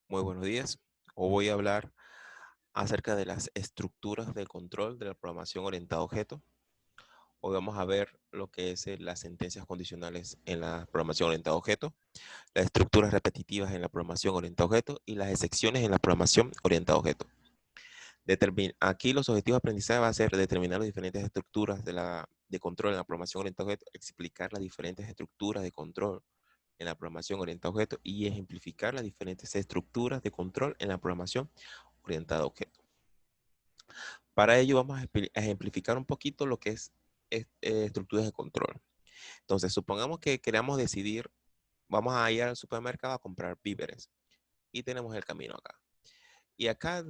Muy buenos días. Hoy voy a hablar acerca de las estructuras de control de la programación orientada a objetos. Hoy vamos a ver lo que es las sentencias condicionales en la programación orientada a objetos, las estructuras repetitivas en la programación orientada a objetos y las excepciones en la programación orientada a objetos. Aquí los objetivos de aprendizaje va a ser determinar las diferentes estructuras de control en la programación orientada a objetos, explicar las diferentes estructuras de control en la programación orientada a objetos y ejemplificar las diferentes estructuras de control en la programación orientada a objetos. Para ello vamos a ejemplificar un poquito lo que es estructuras de control. Entonces, supongamos que queramos decidir, vamos a ir al supermercado a comprar víveres y tenemos el camino acá. Y acá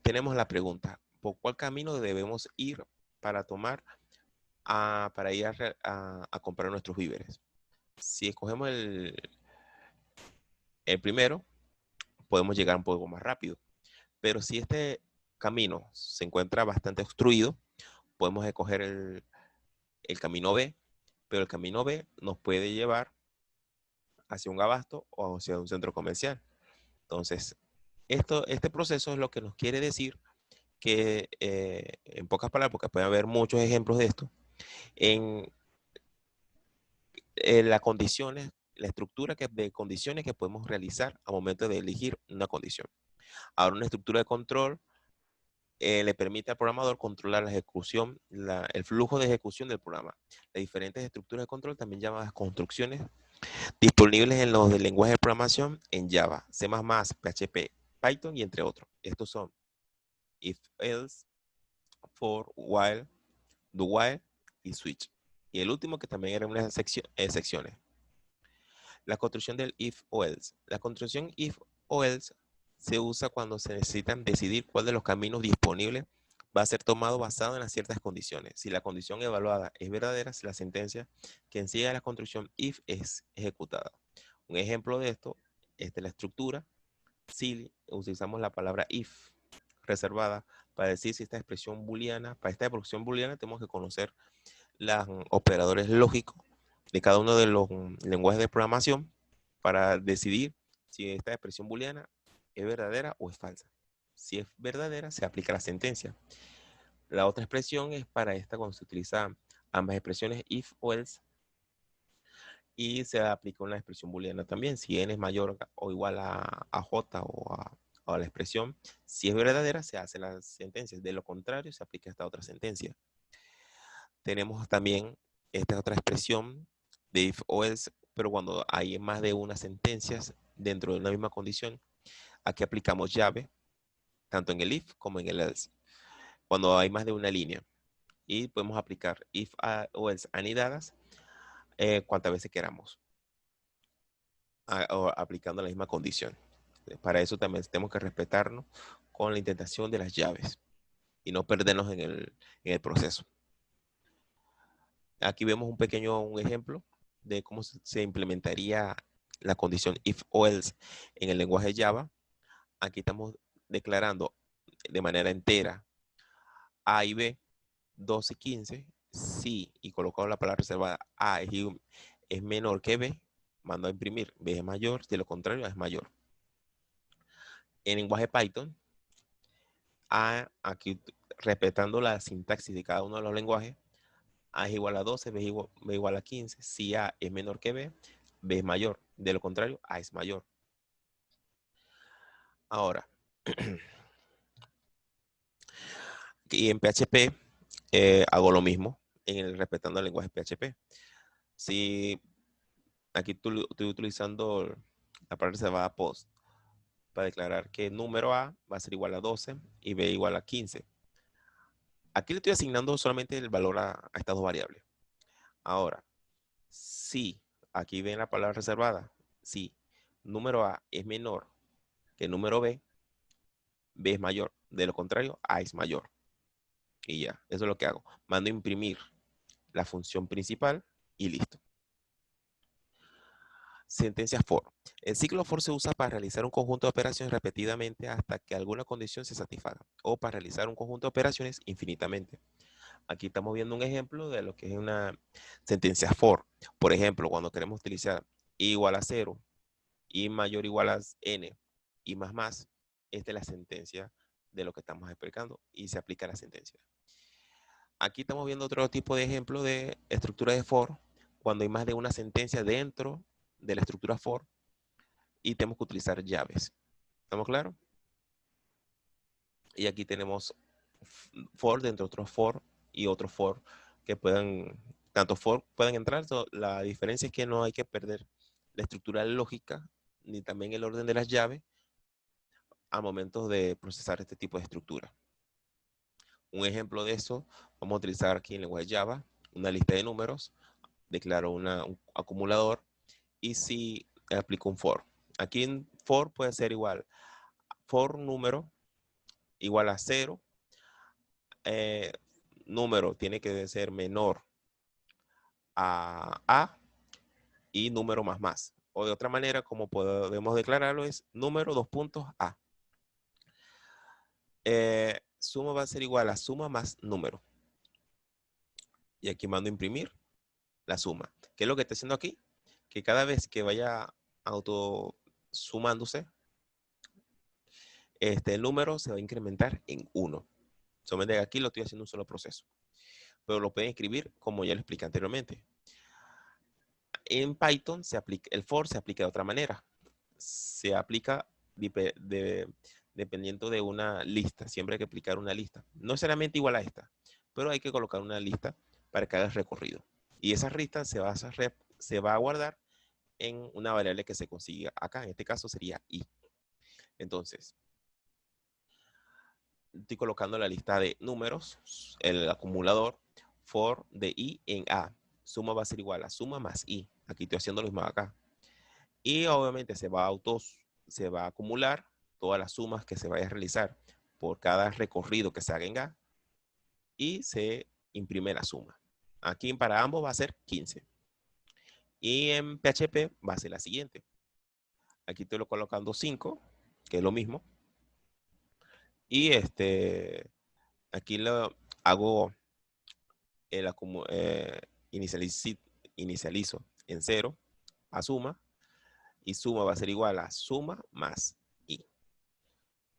tenemos la pregunta, ¿por cuál camino debemos ir para para ir a comprar nuestros víveres? Si escogemos el primero, podemos llegar un poco más rápido. Pero si este camino se encuentra bastante obstruido, podemos escoger el camino B, pero el camino B nos puede llevar hacia un abasto o hacia un centro comercial. Entonces, este proceso es lo que nos quiere decir que, en pocas palabras, porque puede haber muchos ejemplos de esto, en, las condiciones, la estructura de condiciones que podemos realizar al momento de elegir una condición. Ahora, una estructura de control le permite al programador controlar la ejecución, el flujo de ejecución del programa. Las diferentes estructuras de control, también llamadas construcciones, disponibles en los del lenguaje de programación en Java, C++, PHP, Python y entre otros. Estos son if, else, for, while, do while y switch. Y el último que también era unas secciones. La construcción del if o else. La construcción if o else se usa cuando se necesitan decidir cuál de los caminos disponibles va a ser tomado basado en las ciertas condiciones. Si la condición evaluada es verdadera, si la sentencia que ensiga la construcción if es ejecutada. Un ejemplo de esto es de la estructura. Si utilizamos la palabra if reservada para decir si esta expresión booleana, para esta expresión booleana tenemos que conocer los operadores lógicos de cada uno de los lenguajes de programación para decidir si esta expresión booleana es verdadera o es falsa. Si es verdadera, se aplica la sentencia. La otra expresión es para esta cuando se utilizan ambas expresiones if o else y se aplica una expresión booleana también. Si n es mayor o igual a j o a la expresión, si es verdadera, se hace la sentencia. De lo contrario, se aplica esta otra sentencia. Tenemos también esta otra expresión de if o else, pero cuando hay más de una sentencias dentro de una misma condición, aquí aplicamos llave, tanto en el if como en el else, cuando hay más de una línea. Y podemos aplicar if o else anidadas cuantas veces queramos, aplicando la misma condición. Para eso también tenemos que respetarnos con la intentación de las llaves y no perdernos en el proceso. Aquí vemos un ejemplo de cómo se implementaría la condición if o else en el lenguaje Java. Aquí estamos declarando de manera entera A y B, 12 y 15. Si, y colocamos la palabra reservada, A es menor que B, mando a imprimir, B es mayor, de lo contrario A es mayor. En lenguaje Python, aquí respetando la sintaxis de cada uno de los lenguajes, A es igual a 12, B es igual a 15. Si A es menor que B, B es mayor. De lo contrario, A es mayor. Ahora, y en PHP hago lo mismo, respetando el lenguaje PHP. Si aquí estoy utilizando la palabra reservada post para declarar que número A va a ser igual a 12 y B igual a 15. Aquí le estoy asignando solamente el valor a estas dos variables. Ahora, si aquí ven la palabra reservada, si número A es menor que número B, B es mayor. De lo contrario, A es mayor. Y ya, eso es lo que hago. Mando a imprimir la función principal y listo. Sentencia for. El ciclo for se usa para realizar un conjunto de operaciones repetidamente hasta que alguna condición se satisfaga o para realizar un conjunto de operaciones infinitamente. Aquí estamos viendo un ejemplo de lo que es una sentencia for. Por ejemplo, cuando queremos utilizar i igual a 0, i mayor o igual a n y más, esta es la sentencia de lo que estamos explicando y se aplica la sentencia. Aquí estamos viendo otro tipo de ejemplo de estructura de for, cuando hay más de una sentencia dentro de la estructura for y tenemos que utilizar llaves. ¿Estamos claros? Y aquí tenemos for dentro de otros for y otros for que puedan, tanto for pueden entrar. La diferencia es que no hay que perder la estructura lógica ni también el orden de las llaves al momento de procesar este tipo de estructura. Un ejemplo de eso, vamos a utilizar aquí en lenguaje Java una lista de números, declaro un acumulador y si aplico un for. Aquí en for puede ser igual, for número igual a 0, número tiene que ser menor a y número más. O de otra manera, como podemos declararlo, es número dos puntos a. Suma va a ser igual a suma más número. Y aquí mando a imprimir la suma. ¿Qué es lo que está haciendo aquí? Que cada vez que vaya auto sumándose, el número se va a incrementar en 1. Solamente aquí lo estoy haciendo un solo proceso. Pero lo pueden escribir como ya lo expliqué anteriormente. En Python el for se aplica de otra manera. Se aplica dependiendo de una lista. Siempre hay que aplicar una lista. No necesariamente igual a esta, pero hay que colocar una lista para que haga el recorrido. Y esa lista se va a guardar en una variable que se consiga acá. En este caso sería i. Entonces, estoy colocando la lista de números, el acumulador for de i en a. Suma va a ser igual a suma más i. Aquí estoy haciendo lo mismo acá. Y obviamente se va a acumular todas las sumas que se vaya a realizar por cada recorrido que se haga en A y se imprime la suma. Aquí para ambos va a ser 15. Y en PHP va a ser la siguiente. Aquí estoy colocando 5, que es lo mismo. Y aquí lo hago el inicializo en 0 a suma. Y suma va a ser igual a suma más i.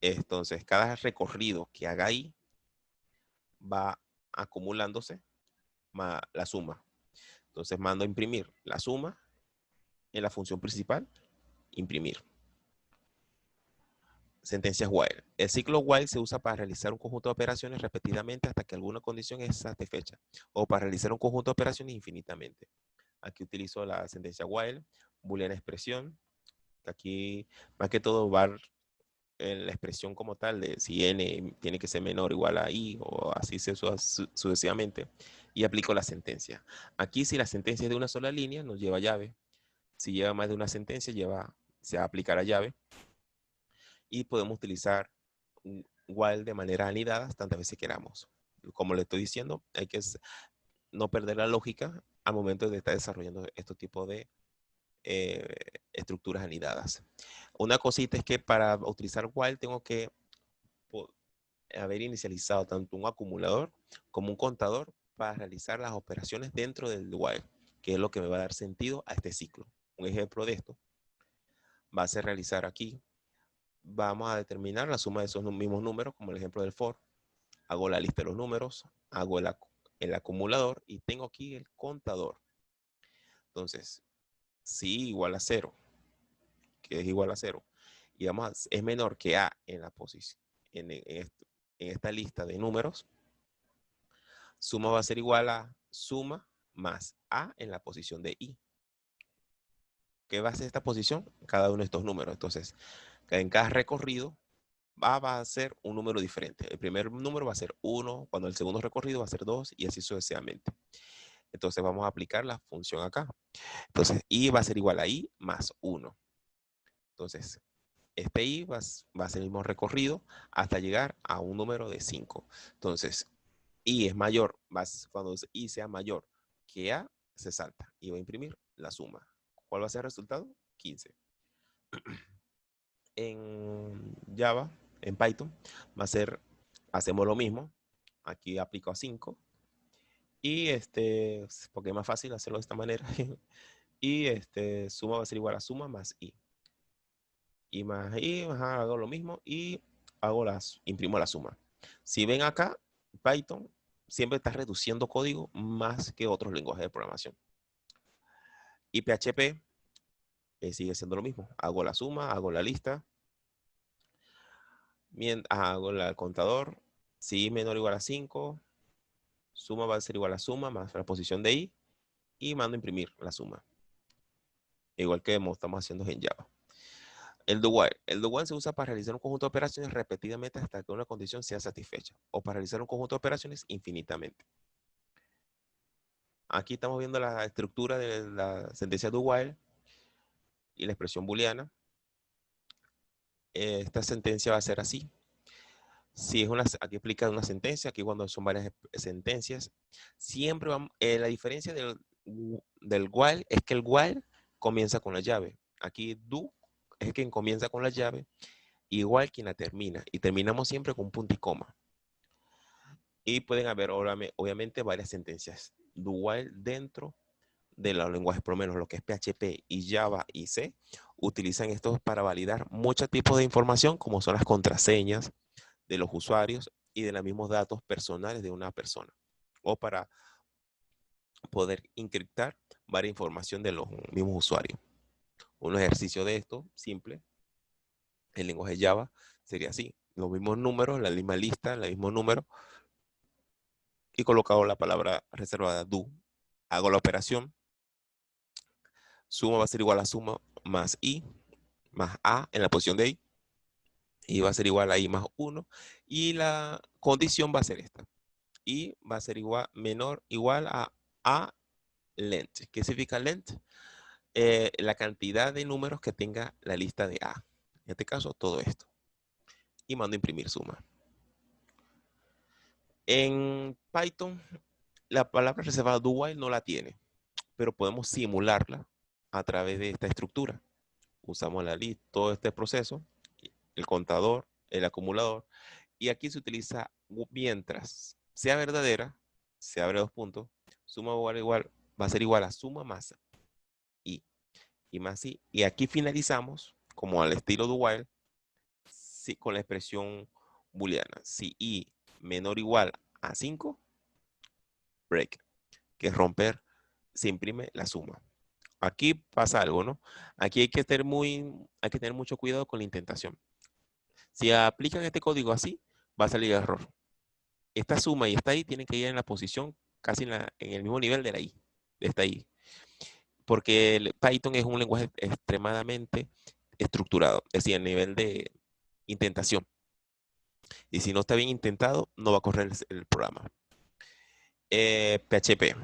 Entonces, cada recorrido que haga ahí va acumulándose más la suma. Entonces, mando a imprimir la suma en la función principal, imprimir. Sentencias while. El ciclo while se usa para realizar un conjunto de operaciones repetidamente hasta que alguna condición es satisfecha o para realizar un conjunto de operaciones infinitamente. Aquí utilizo la sentencia while, booleana expresión. Aquí, más que todo, va la expresión como tal de si n tiene que ser menor o igual a i o así sucesivamente y aplico la sentencia. Aquí si la sentencia es de una sola línea nos lleva llave. Si lleva más de una sentencia se va a aplicar a llave y podemos utilizar while de manera anidada tantas veces queramos. Como le estoy diciendo, hay que no perder la lógica al momento de estar desarrollando estos tipos de estructuras anidadas. Una cosita es que para utilizar while tengo que haber inicializado tanto un acumulador como un contador para realizar las operaciones dentro del while, que es lo que me va a dar sentido a este ciclo. Un ejemplo de esto va a ser realizar aquí. Vamos a determinar la suma de esos mismos números, como el ejemplo del for. Hago la lista de los números, hago el acumulador y tengo aquí el contador. Entonces, si igual a 0, que es igual a 0, y es menor que a en la posición, en esta lista de números, suma va a ser igual a suma más a en la posición de i. ¿Qué va a ser esta posición? Cada uno de estos números. Entonces, en cada recorrido va a ser un número diferente. El primer número va a ser 1, cuando el segundo recorrido va a ser 2 y así sucesivamente. Entonces vamos a aplicar la función acá. Entonces, i va a ser igual a i más 1. Entonces, este i va a ser el mismo recorrido hasta llegar a un número de 5. Entonces, i es mayor, cuando i sea mayor que a, se salta y va a imprimir la suma. ¿Cuál va a ser el resultado? 15. En Java, en Python, hacemos lo mismo. Aquí aplico a 5 y porque es más fácil hacerlo de esta manera. Y suma va a ser igual a suma más i. y más i, ajá, hago lo mismo y imprimo la suma. Si ven acá, Python siempre está reduciendo código más que otros lenguajes de programación. Y PHP sigue siendo lo mismo. Hago la suma, hago la lista, hago el contador. Si menor o igual a 5, suma va a ser igual a suma más la posición de i y mando a imprimir la suma. Igual que estamos haciendo en Java. El do while. El do while se usa para realizar un conjunto de operaciones repetidamente hasta que una condición sea satisfecha o para realizar un conjunto de operaciones infinitamente. Aquí estamos viendo la estructura de la sentencia do while y la expresión booleana. Esta sentencia va a ser así. Si es aquí explica una sentencia, aquí cuando son varias sentencias, siempre vamos, la diferencia del while es que el while comienza con la llave. Aquí do es quien comienza con la llave, igual quien la termina. Y terminamos siempre con punto y coma. Y pueden haber obviamente varias sentencias do while dentro de los lenguajes, por lo menos lo que es PHP y Java y C, utilizan estos para validar muchos tipos de información, como son las contraseñas de los usuarios y de los mismos datos personales de una persona, o para poder encriptar varias información de los mismos usuarios. Un ejercicio de esto, simple, el lenguaje Java sería así, los mismos números, la misma lista, el mismo número, y colocado la palabra reservada do. Hago la operación, suma va a ser igual a suma más i, más a en la posición de i va a ser igual a i más 1, y la condición va a ser esta, y va a ser igual a length. ¿Qué significa length? La cantidad de números que tenga la lista de a. En este caso, todo esto. Y mando a imprimir suma. En Python, la palabra reservada do while no la tiene, pero podemos simularla a través de esta estructura. Usamos la lista, todo este proceso, el contador, el acumulador, y aquí se utiliza mientras sea verdadera, se abre dos puntos, suma igual, va a ser igual a suma más i, y más i, y aquí finalizamos, como al estilo do while, con la expresión booleana. Si i menor o igual a 5, break, que es romper, se imprime la suma. Aquí pasa algo, ¿no? Aquí hay que tener mucho cuidado con la indentación. Si aplican este código así, va a salir error. Esta suma y esta i tienen que ir en la posición casi en el mismo nivel de la i, de esta i. Porque el Python es un lenguaje extremadamente estructurado, es decir, a nivel de indentación. Y si no está bien intentado, no va a correr el programa. PHP.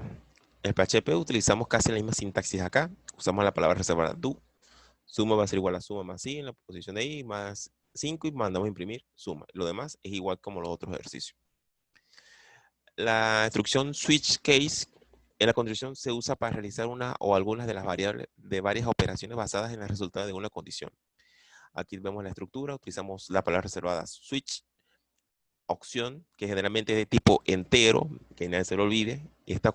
En PHP utilizamos casi la misma sintaxis acá. Usamos la palabra reservada do. Suma va a ser igual a suma más i en la posición de i más 5 y mandamos a imprimir suma. Lo demás es igual como los otros ejercicios. La instrucción switch case en la condición se usa para realizar una o algunas de las variables de varias operaciones basadas en el resultado de una condición. Aquí vemos la estructura, utilizamos la palabra reservada switch, opción, que generalmente es de tipo entero, que nadie se lo olvide, y esta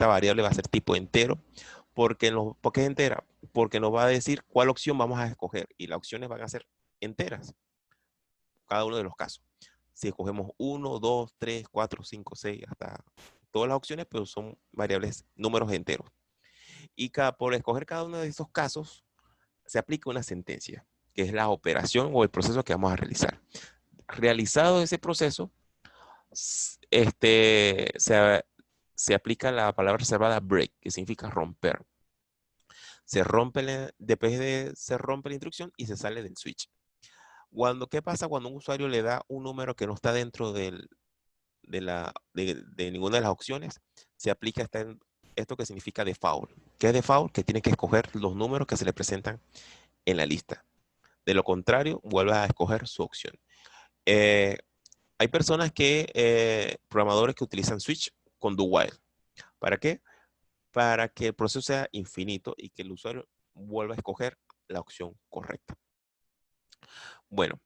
variable va a ser tipo entero, ¿por qué es entera? Porque nos va a decir cuál opción vamos a escoger, y las opciones van a ser enteras, cada uno de los casos. Si escogemos 1, 2, 3, 4, 5, 6, hasta todas las opciones, pero son variables, números enteros. Y por escoger cada uno de estos casos, se aplica una sentencia, que es la operación o el proceso que vamos a realizar. Realizado ese proceso, se aplica la palabra reservada break, que significa romper. Se rompe la instrucción y se sale del switch. ¿Qué pasa cuando un usuario le da un número que no está dentro de ninguna de las opciones? Se aplica esto que significa default. ¿Qué es default? Que tiene que escoger los números que se le presentan en la lista. De lo contrario, vuelve a escoger su opción. Hay programadores que utilizan switch con do while. ¿Para qué? Para que el proceso sea infinito y que el usuario vuelva a escoger la opción correcta. Bueno,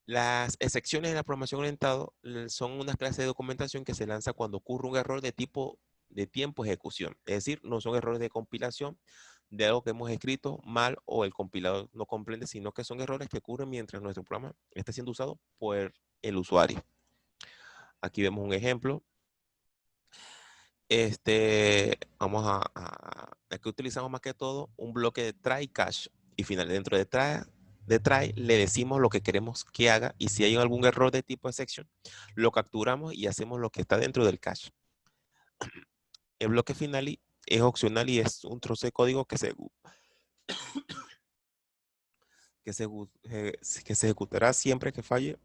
las excepciones en la programación orientada son una clase de documentación que se lanza cuando ocurre un error de tiempo de ejecución. Es decir, no son errores de compilación, de algo que hemos escrito mal o el compilador no comprende, sino que son errores que ocurren mientras nuestro programa está siendo usado por el usuario. Aquí vemos un ejemplo. Aquí utilizamos más que todo un bloque de try catch y final. Dentro de try le decimos lo que queremos que haga y si hay algún error de tipo exception, lo capturamos y hacemos lo que está dentro del cache. El bloque final es opcional y es un trozo de código que se ejecutará siempre que falle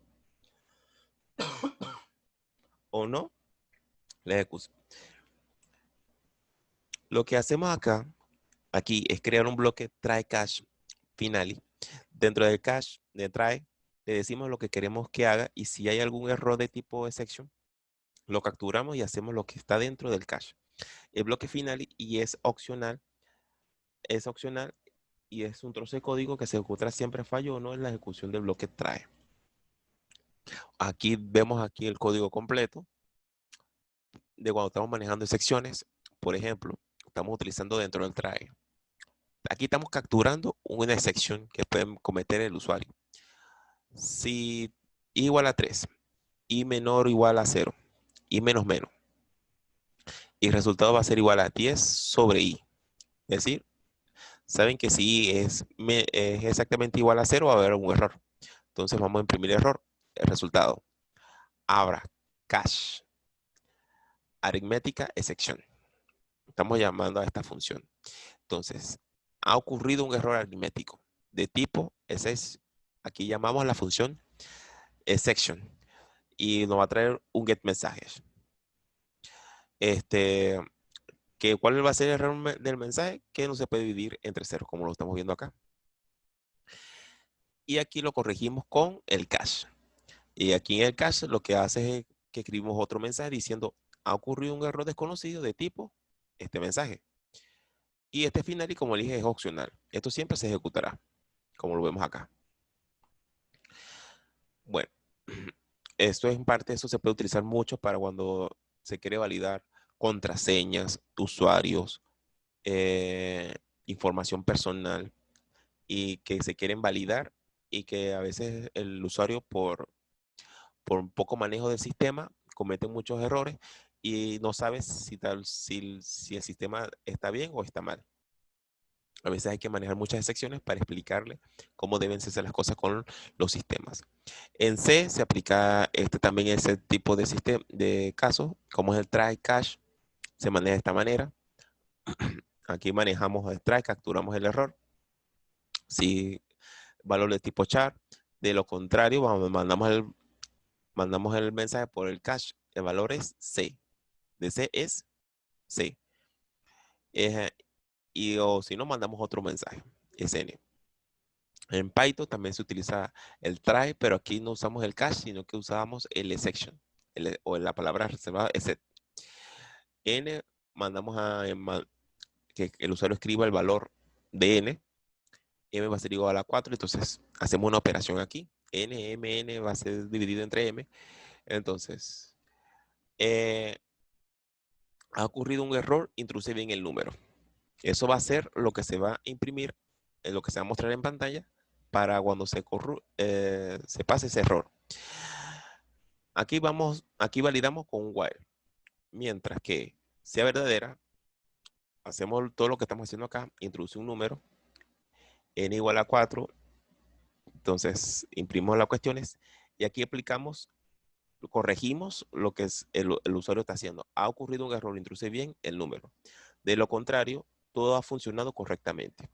o no la ejecución. Lo que hacemos aquí es crear un bloque try catch finally. Dentro del cache de try le decimos lo que queremos que haga y si hay algún error de tipo exception, lo capturamos y hacemos lo que está dentro del cache. El bloque final y es opcional y es un trozo de código que se ejecutará siempre fallo o no en la ejecución del bloque try. Aquí vemos aquí el código completo de cuando estamos manejando secciones. Por ejemplo, estamos utilizando dentro del try. Aquí estamos capturando una excepción que puede cometer el usuario. Si i igual a 3, i menor o igual a 0, i menos menos. Y el resultado va a ser igual a 10 sobre i. Es decir, saben que si i es exactamente igual a 0 va a haber un error. Entonces vamos a imprimir error. El resultado. Abra cache aritmética exception. Estamos llamando a esta función. Entonces, ha ocurrido un error aritmético de tipo exception. Aquí llamamos a la función exception y nos va a traer un get messages. ¿Cuál va a ser el error del mensaje? Que no se puede dividir entre ceros, como lo estamos viendo acá. Y aquí lo corregimos con el cache. Y aquí en el cache lo que hace es que escribimos otro mensaje diciendo, ha ocurrido un error desconocido de tipo este mensaje. Y este final, y como le dije, es opcional. Esto siempre se ejecutará, como lo vemos acá. Bueno, esto es en parte, eso se puede utilizar mucho para cuando se quiere validar contraseñas, usuarios, información personal y que se quieren validar y que a veces el usuario por un poco manejo del sistema comete muchos errores y no sabe si el sistema está bien o está mal. A veces hay que manejar muchas excepciones para explicarle cómo deben ser las cosas con los sistemas. En C se aplica también ese tipo de casos, como es el try catch, se maneja de esta manera. Aquí manejamos el try, capturamos el error. Si valor de tipo char, de lo contrario, mandamos el mensaje por el cache. El valor es C. De C es C. O si no, mandamos otro mensaje. Es N. En Python también se utiliza el try, pero aquí no usamos el cache, sino que usamos el exception. O la palabra reservada except. N mandamos que el usuario escriba el valor de N. M va a ser igual a 4, entonces hacemos una operación aquí. N va a ser dividido entre M. Entonces, ha ocurrido un error, introduce bien el número. Eso va a ser lo que se va a imprimir, lo que se va a mostrar en pantalla para cuando se pase ese error. Aquí validamos con un while. Mientras que sea verdadera, hacemos todo lo que estamos haciendo acá, introduce un número, n igual a 4, entonces imprimimos las cuestiones y aquí corregimos lo que el usuario está haciendo. Ha ocurrido un error, introduce bien el número. De lo contrario, todo ha funcionado correctamente.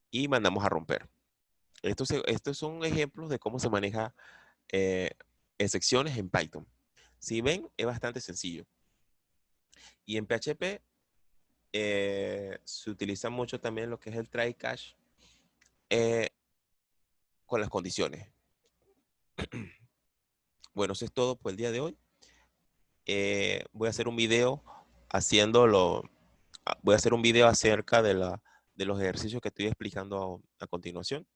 Y mandamos a romper. Estos son ejemplos de cómo se maneja excepciones en Python. Si ven, es bastante sencillo. Y en PHP se utiliza mucho también lo que es el try catch con las condiciones. Bueno, eso es todo por el día de hoy. Voy a hacer un video voy a hacer un video acerca de los ejercicios que estoy explicando a continuación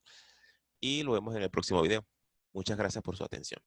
y lo vemos en el próximo video. Muchas gracias por su atención.